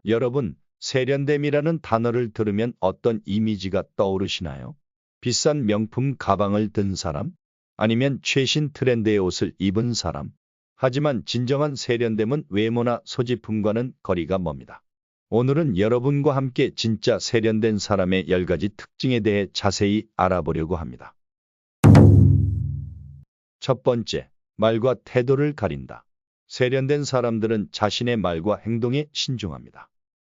여러분, 세련됨이라는 단어를 들으면 어떤 이미지가 떠오르시나요? 비싼 명품 가방을 든 사람? 아니면 최신 트렌드의 옷을 입은 사람? 하지만 진정한 세련됨은 외모나 소지품과는 거리가 멉니다. 오늘은 여러분과 함께 진짜 세련된 사람의 10가지 특징에 대해 자세히 알아보려고 합니다. 첫 번째, 말과 태도를 가린다. 세련된 사람들은 자신의 말과 행동에 신중합니다.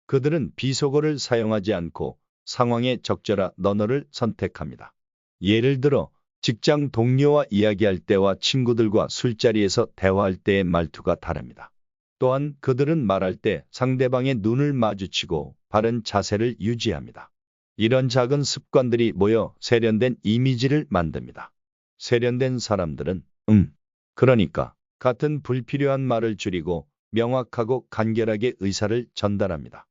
그들은 비속어를 사용하지 않고 상황에 적절한 언어를 선택합니다. 예를 들어, 직장 동료와 이야기할 때와 친구들과 술자리에서 대화할 때의 말투가 다릅니다. 또한 그들은 말할 때 상대방의 눈을 마주치고 바른 자세를 유지합니다. 이런 작은 습관들이 모여 세련된 이미지를 만듭니다. 세련된 사람들은 그러니까 같은 불필요한 말을 줄이고 명확하고 간결하게 의사를 전달합니다.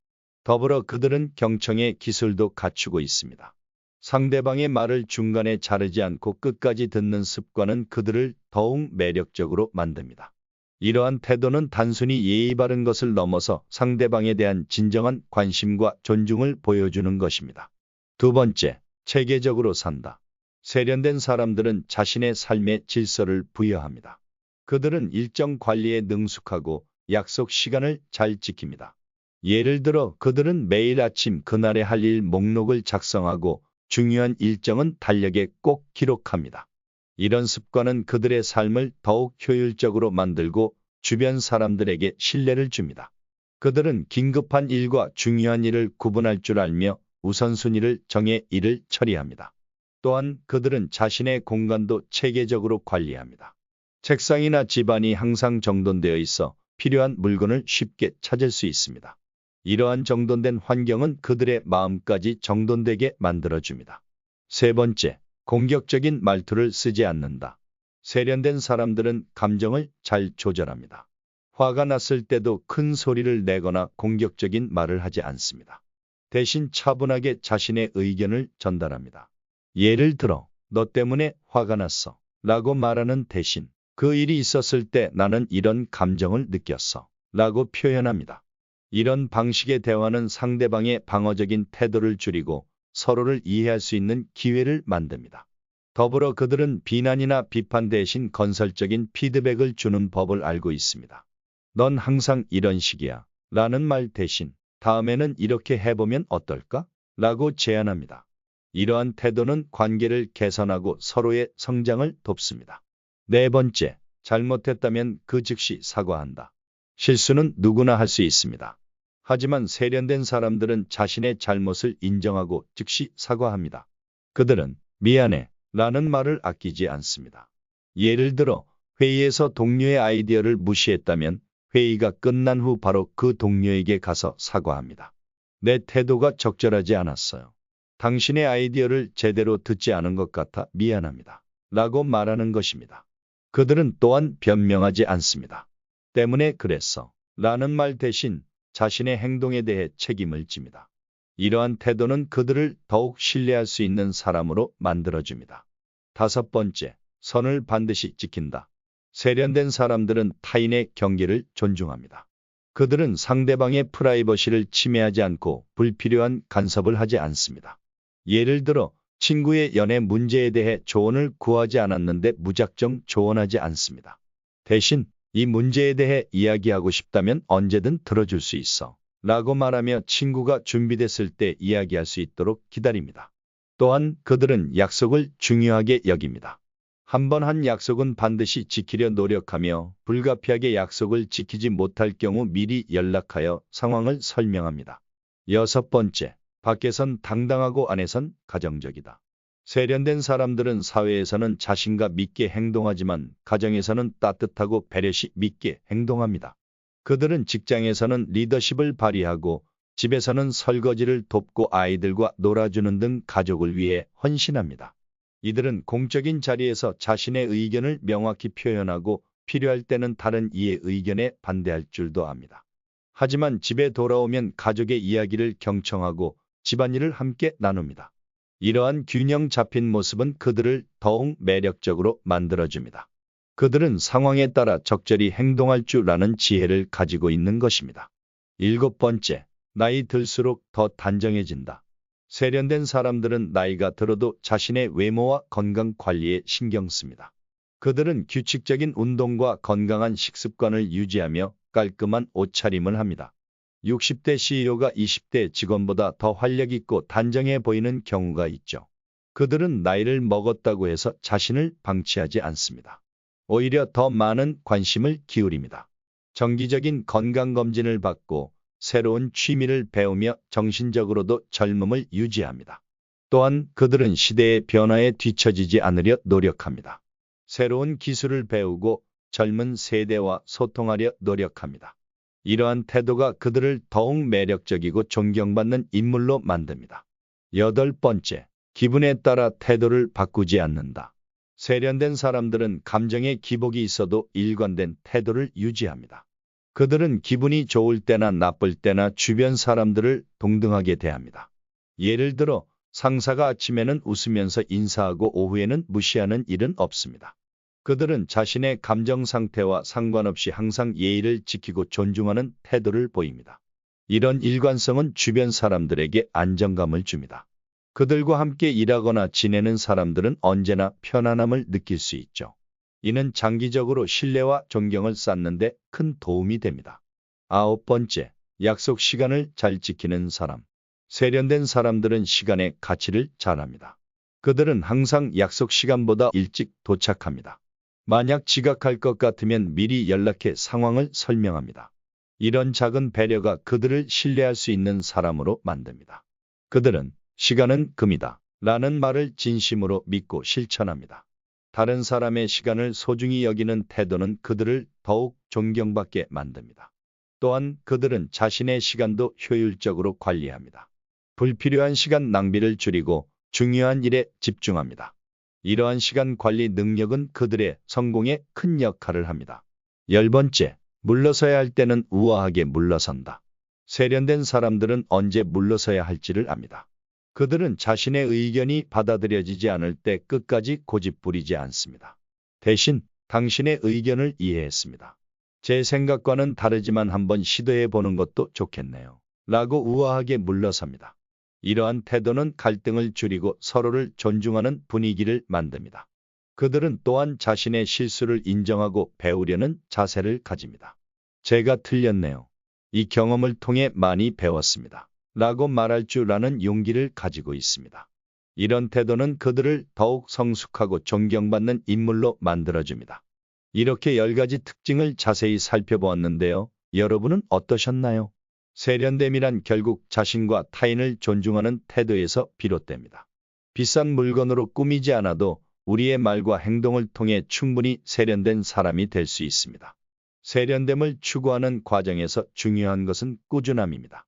더불어 그들은 경청의 기술도 갖추고 있습니다. 상대방의 말을 중간에 자르지 않고 끝까지 듣는 습관은 그들을 더욱 매력적으로 만듭니다. 이러한 태도는 단순히 예의 바른 것을 넘어서 상대방에 대한 진정한 관심과 존중을 보여주는 것입니다. 두 번째, 체계적으로 산다. 세련된 사람들은 자신의 삶에 질서를 부여합니다. 그들은 일정 관리에 능숙하고 약속 시간을 잘 지킵니다. 예를 들어 그들은 매일 아침 그날에 할 일 목록을 작성하고 중요한 일정은 달력에 꼭 기록합니다. 이런 습관은 그들의 삶을 더욱 효율적으로 만들고 주변 사람들에게 신뢰를 줍니다. 그들은 긴급한 일과 중요한 일을 구분할 줄 알며 우선순위를 정해 일을 처리합니다. 또한 그들은 자신의 공간도 체계적으로 관리합니다. 책상이나 집안이 항상 정돈되어 있어 필요한 물건을 쉽게 찾을 수 있습니다. 이러한 정돈된 환경은 그들의 마음까지 정돈되게 만들어줍니다. 세 번째, 공격적인 말투를 쓰지 않는다. 세련된 사람들은 감정을 잘 조절합니다. 화가 났을 때도 큰 소리를 내거나 공격적인 말을 하지 않습니다. 대신 차분하게 자신의 의견을 전달합니다. 예를 들어, 너 때문에 화가 났어 라고 말하는 대신 그 일이 있었을 때 나는 이런 감정을 느꼈어 라고 표현합니다. 이런 방식의 대화는 상대방의 방어적인 태도를 줄이고 서로를 이해할 수 있는 기회를 만듭니다. 더불어 그들은 비난이나 비판 대신 건설적인 피드백을 주는 법을 알고 있습니다. 넌 항상 이런 식이야 라는 말 대신 다음에는 이렇게 해보면 어떨까? 라고 제안합니다. 이러한 태도는 관계를 개선하고 서로의 성장을 돕습니다. 네 번째, 잘못했다면 그 즉시 사과한다. 실수는 누구나 할 수 있습니다. 하지만 세련된 사람들은 자신의 잘못을 인정하고 즉시 사과합니다. 그들은 미안해 라는 말을 아끼지 않습니다. 예를 들어 회의에서 동료의 아이디어를 무시했다면 회의가 끝난 후 바로 그 동료에게 가서 사과합니다. 내 태도가 적절하지 않았어요. 당신의 아이디어를 제대로 듣지 않은 것 같아 미안합니다. 라고 말하는 것입니다. 그들은 또한 변명하지 않습니다. 때문에 그랬어 라는 말 대신 자신의 행동에 대해 책임을 집니다. 이러한 태도는 그들을 더욱 신뢰할 수 있는 사람으로 만들어줍니다. 다섯 번째, 선을 반드시 지킨다. 세련된 사람들은 타인의 경계를 존중합니다. 그들은 상대방의 프라이버시를 침해하지 않고 불필요한 간섭을 하지 않습니다. 예를 들어 친구의 연애 문제에 대해 조언을 구하지 않았는데 무작정 조언하지 않습니다. 대신 이 문제에 대해 이야기하고 싶다면 언제든 들어줄 수 있어 라고 말하며 친구가 준비됐을 때 이야기할 수 있도록 기다립니다. 또한 그들은 약속을 중요하게 여깁니다. 한 번 한 약속은 반드시 지키려 노력하며 불가피하게 약속을 지키지 못할 경우 미리 연락하여 상황을 설명합니다. 여섯 번째, 밖에선 당당하고 안에선 가정적이다. 세련된 사람들은 사회에서는 자신감 있게 행동하지만 가정에서는 따뜻하고 배려심 있게 행동합니다. 그들은 직장에서는 리더십을 발휘하고 집에서는 설거지를 돕고 아이들과 놀아주는 등 가족을 위해 헌신합니다. 이들은 공적인 자리에서 자신의 의견을 명확히 표현하고 필요할 때는 다른 이의 의견에 반대할 줄도 압니다. 하지만 집에 돌아오면 가족의 이야기를 경청하고 집안일을 함께 나눕니다. 이러한 균형 잡힌 모습은 그들을 더욱 매력적으로 만들어줍니다. 그들은 상황에 따라 적절히 행동할 줄 아는 지혜를 가지고 있는 것입니다. 일곱 번째, 나이 들수록 더 단정해진다. 세련된 사람들은 나이가 들어도 자신의 외모와 건강 관리에 신경 씁니다. 그들은 규칙적인 운동과 건강한 식습관을 유지하며 깔끔한 옷차림을 합니다. 60대 CEO가 20대 직원보다 더 활력 있고 단정해 보이는 경우가 있죠. 그들은 나이를 먹었다고 해서 자신을 방치하지 않습니다. 오히려 더 많은 관심을 기울입니다. 정기적인 건강검진을 받고 새로운 취미를 배우며 정신적으로도 젊음을 유지합니다. 또한 그들은 시대의 변화에 뒤처지지 않으려 노력합니다. 새로운 기술을 배우고 젊은 세대와 소통하려 노력합니다. 이러한 태도가 그들을 더욱 매력적이고 존경받는 인물로 만듭니다. 여덟 번째, 기분에 따라 태도를 바꾸지 않는다. 세련된 사람들은 감정의 기복이 있어도 일관된 태도를 유지합니다. 그들은 기분이 좋을 때나 나쁠 때나 주변 사람들을 동등하게 대합니다. 예를 들어 상사가 아침에는 웃으면서 인사하고 오후에는 무시하는 일은 없습니다. 그들은 자신의 감정 상태와 상관없이 항상 예의를 지키고 존중하는 태도를 보입니다. 이런 일관성은 주변 사람들에게 안정감을 줍니다. 그들과 함께 일하거나 지내는 사람들은 언제나 편안함을 느낄 수 있죠. 이는 장기적으로 신뢰와 존경을 쌓는 데 큰 도움이 됩니다. 아홉 번째, 약속 시간을 잘 지키는 사람. 세련된 사람들은 시간의 가치를 잘 압니다. 그들은 항상 약속 시간보다 일찍 도착합니다. 만약 지각할 것 같으면 미리 연락해 상황을 설명합니다. 이런 작은 배려가 그들을 신뢰할 수 있는 사람으로 만듭니다. 그들은 시간은 금이다 라는 말을 진심으로 믿고 실천합니다. 다른 사람의 시간을 소중히 여기는 태도는 그들을 더욱 존경받게 만듭니다. 또한 그들은 자신의 시간도 효율적으로 관리합니다. 불필요한 시간 낭비를 줄이고 중요한 일에 집중합니다. 이러한 시간 관리 능력은 그들의 성공에 큰 역할을 합니다. 열 번째, 물러서야 할 때는 우아하게 물러선다. 세련된 사람들은 언제 물러서야 할지를 압니다. 그들은 자신의 의견이 받아들여지지 않을 때 끝까지 고집부리지 않습니다. 대신 당신의 의견을 이해했습니다. 제 생각과는 다르지만 한번 시도해 보는 것도 좋겠네요. 라고 우아하게 물러섭니다. 이러한 태도는 갈등을 줄이고 서로를 존중하는 분위기를 만듭니다. 그들은 또한 자신의 실수를 인정하고 배우려는 자세를 가집니다. 제가 틀렸네요. 이 경험을 통해 많이 배웠습니다. 라고 말할 줄 아는 용기를 가지고 있습니다. 이런 태도는 그들을 더욱 성숙하고 존경받는 인물로 만들어줍니다. 이렇게 10가지 특징을 자세히 살펴보았는데요. 여러분은 어떠셨나요? 세련됨이란 결국 자신과 타인을 존중하는 태도에서 비롯됩니다. 비싼 물건으로 꾸미지 않아도 우리의 말과 행동을 통해 충분히 세련된 사람이 될 수 있습니다. 세련됨을 추구하는 과정에서 중요한 것은 꾸준함입니다.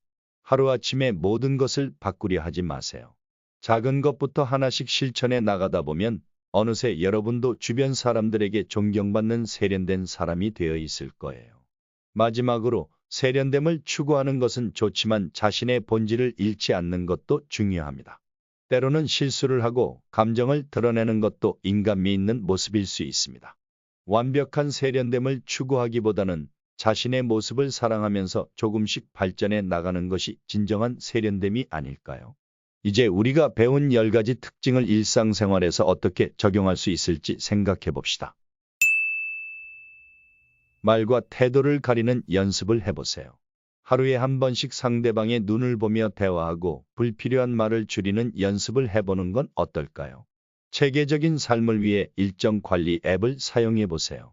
하루아침에 모든 것을 바꾸려 하지 마세요. 작은 것부터 하나씩 실천해 나가다 보면 어느새 여러분도 주변 사람들에게 존경받는 세련된 사람이 되어 있을 거예요. 마지막으로 세련됨을 추구하는 것은 좋지만 자신의 본질을 잃지 않는 것도 중요합니다. 때로는 실수를 하고 감정을 드러내는 것도 인간미 있는 모습일 수 있습니다. 완벽한 세련됨을 추구하기보다는 자신의 모습을 사랑하면서 조금씩 발전해 나가는 것이 진정한 세련됨이 아닐까요? 이제 우리가 배운 10가지 특징을 일상생활에서 어떻게 적용할 수 있을지 생각해 봅시다. 말과 태도를 가리는 연습을 해보세요. 하루에 한 번씩 상대방의 눈을 보며 대화하고 불필요한 말을 줄이는 연습을 해보는 건 어떨까요? 체계적인 삶을 위해 일정 관리 앱을 사용해 보세요.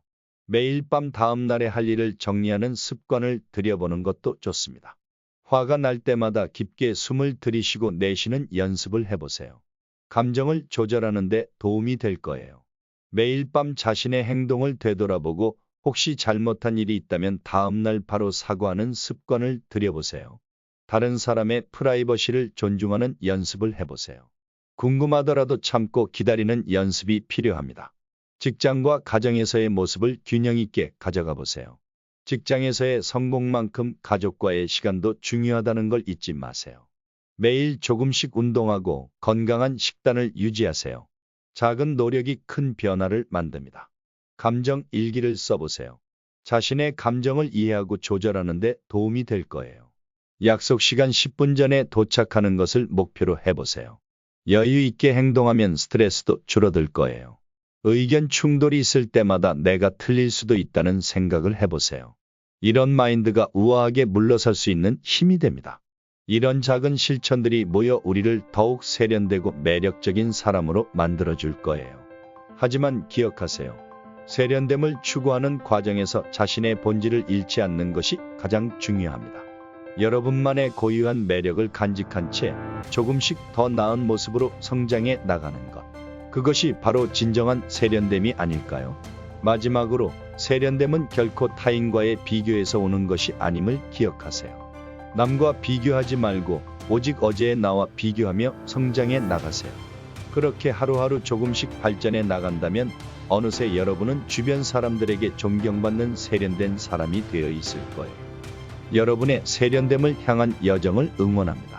매일 밤 다음 날에 할 일을 정리하는 습관을 들여보는 것도 좋습니다. 화가 날 때마다 깊게 숨을 들이쉬고 내쉬는 연습을 해보세요. 감정을 조절하는 데 도움이 될 거예요. 매일 밤 자신의 행동을 되돌아보고 혹시 잘못한 일이 있다면 다음 날 바로 사과하는 습관을 들여보세요. 다른 사람의 프라이버시를 존중하는 연습을 해보세요. 궁금하더라도 참고 기다리는 연습이 필요합니다. 직장과 가정에서의 모습을 균형 있게 가져가 보세요. 직장에서의 성공만큼 가족과의 시간도 중요하다는 걸 잊지 마세요. 매일 조금씩 운동하고 건강한 식단을 유지하세요. 작은 노력이 큰 변화를 만듭니다. 감정 일기를 써보세요. 자신의 감정을 이해하고 조절하는 데 도움이 될 거예요. 약속 시간 10분 전에 도착하는 것을 목표로 해보세요. 여유 있게 행동하면 스트레스도 줄어들 거예요. 의견 충돌이 있을 때마다 내가 틀릴 수도 있다는 생각을 해보세요. 이런 마인드가 우아하게 물러설 수 있는 힘이 됩니다. 이런 작은 실천들이 모여 우리를 더욱 세련되고 매력적인 사람으로 만들어줄 거예요. 하지만 기억하세요. 세련됨을 추구하는 과정에서 자신의 본질을 잃지 않는 것이 가장 중요합니다. 여러분만의 고유한 매력을 간직한 채 조금씩 더 나은 모습으로 성장해 나가는 것. 그것이 바로 진정한 세련됨이 아닐까요? 마지막으로 세련됨은 결코 타인과의 비교에서 오는 것이 아님을 기억하세요. 남과 비교하지 말고 오직 어제의 나와 비교하며 성장해 나가세요. 그렇게 하루하루 조금씩 발전해 나간다면 어느새 여러분은 주변 사람들에게 존경받는 세련된 사람이 되어 있을 거예요. 여러분의 세련됨을 향한 여정을 응원합니다.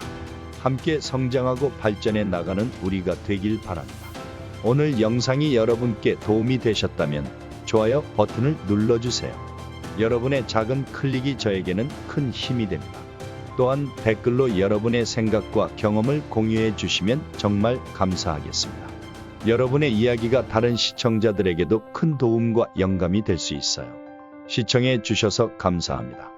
함께 성장하고 발전해 나가는 우리가 되길 바랍니다. 오늘 영상이 여러분께 도움이 되셨다면 좋아요 버튼을 눌러주세요. 여러분의 작은 클릭이 저에게는 큰 힘이 됩니다. 또한 댓글로 여러분의 생각과 경험을 공유해 주시면 정말 감사하겠습니다. 여러분의 이야기가 다른 시청자들에게도 큰 도움과 영감이 될 수 있어요. 시청해 주셔서 감사합니다.